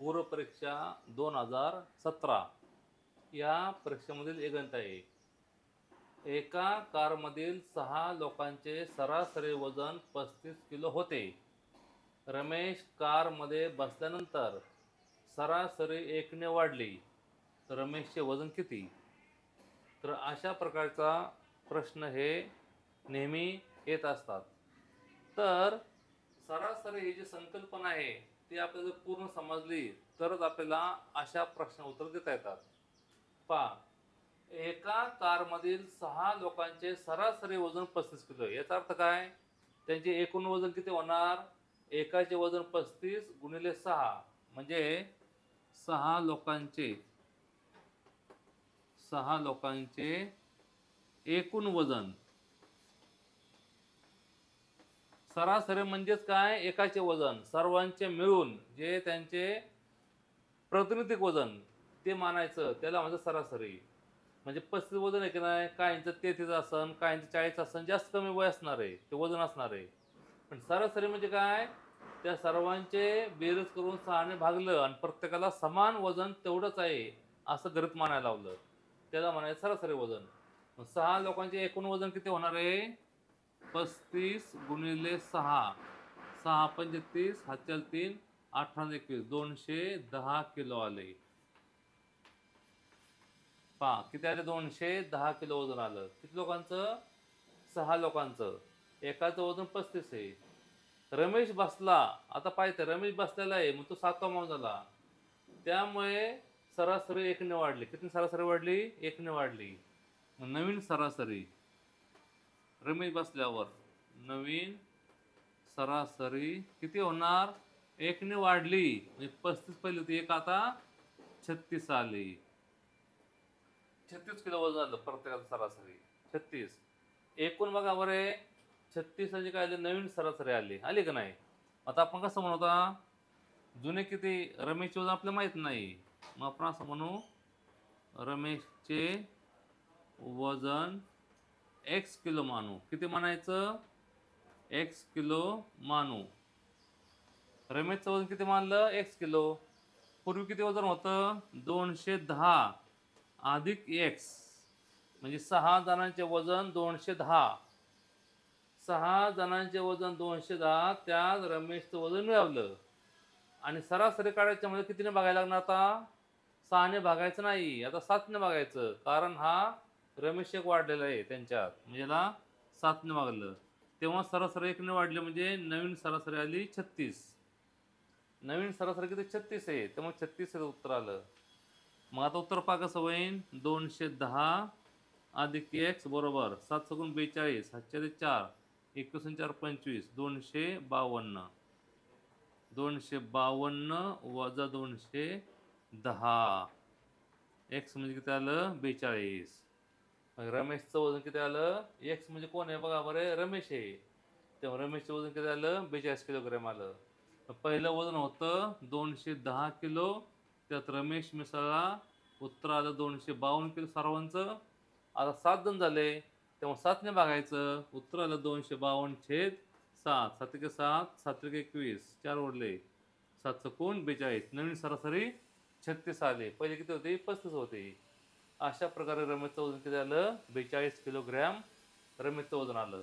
पूर्व परीक्षा 2017 या परीक्षेमधील एक गणित आहे. एका कारमधील 6 लोकांचे सरासरी वजन 35 किलो होते. रमेश कारमध्ये बसल्यानंतर सरासरी 1ने वाढली. रमेशचे वजन किती? तर अशा प्रकारचा प्रश्न हे नेहमी येत असतात. तर सरासरी ही जी संकल्पना आहे ती आपल्याला जर पूर्ण समजली तरच आपल्याला अशा प्रश्नाला उत्तर देता येतात. पहा, एका कारमधील 6 लोकांचे सरासरी वजन 35 किलो आहे. याचा अर्थ काय? त्यांचे एकूण वजन किती होणार? एकाचे वजन 35 गुणिले 6 म्हणजे 6 लोकांचे एकूण वजन. सरासरी म्हणजेच काय? एकाचे वजन सर्वांचे मिळून जे त्यांचे प्रातिनिधिक वजन ते मानायचं, त्याला म्हणजे सरासरी. म्हणजे 35 वजन आहे की नाही, काहींचं 33 असन, काहींचं 40 असन, जास्त कमी वय असणार आहे, ते वजन असणार आहे. पण सरासरी म्हणजे काय? त्या सर्वांचे बेरीज करून 6ने भागलं आणि प्रत्येकाला समान वजन तेवढंच आहे असं गृहीत मानायला लावलं, त्याला म्हणायचं सरासरी वजन. मग 6 लोकांचे एकूण वजन किती होणार आहे? 35 गुणिले 6, 6 पंचे 30, हातच्याला 3, 8 21, 210 किलो आले. पहा किती आले? 210 किलो वजन आलं. किती लोकांचं? 6 लोकांचं. एकाचं वजन 35 आहे. रमेश बसला, आता पाहिजे रमेश बसलेला आहे, मग तो 7वा माणूस झाला, त्यामुळे सरासरी 1ने वाढली. किती सरासरी वाढली? 1ने वाढली. मग नवीन सरासरी रमेश बसल्यावर नवीन सरासरी किती होणार? 1ने वाढली. म्हणजे 35 पहिली होती, 1 आता 36 आली. 36 किलो वजन आलं प्रत्येकाचं सरासरी. 36 एकूण बघा बरे, 36 म्हणजे काय आले? नवीन सरासरी आली का नाही? आता आपण कसं म्हणू? आता जुने किती? रमेशचे वजन आपल्याला माहित नाही, मग आपण असं म्हणू रमेशचे वजन x किलो मानू. किती मानायचं? x किलो मानू. रमेशचं वजन किती मानलं? x kilo. पूर्वी किती वजन होतं? 210 अधिक x म्हणजे 6 जणांचे वजन 210. 6 जणांचे वजन 210, त्यात रमेशचं वजन मिळवलं. आणि सरासरी काढायच्या मध्ये कितीने बघायला लागणार? आता 6ने भागायचं नाही, आता 7ने बघायचं, कारण हा रमेश एक वाढलेला आहे त्यांच्यात, म्हणजे याला 7ने भागलं. तेव्हा सरासरी 1ने वाढले म्हणजे नवीन सरासरी आली 36. नवीन सरासरी किती? 36 आहे, त्यामुळे 36 हे उत्तर आलं. मग आता उत्तर पहा कसं होईल? 210 अधिक x बरोबर 7 × 42, 7 4, 21 4 25, 252. 252 वजा 210, x म्हणजे किती आलं? 42. रमेशचं वजन किती आलं? x म्हणजे कोण आहे बघा बरे? रमेश आहे. तेव्हा रमेशचं वजन किती आलं? 42 किलोग्रॅम आलं. पहिलं वजन होतं 210 किलो, त्यात रमेश मिसळला, उत्तर आलं 252 किलो सर्वांचं. आता 7 जण झाले, तेव्हा 7ने भागायचं, उत्तर आलं 252/7. 7 × 7, 7 × 21, 4 उरले, 7 × 42. नवीन सरासरी 36 आले. पहिले किती होते? 35 होते. अशा प्रकारे रमेशचं वजन किती आलं? 42 किलोग्रॅम रमेशचं वजन आलं.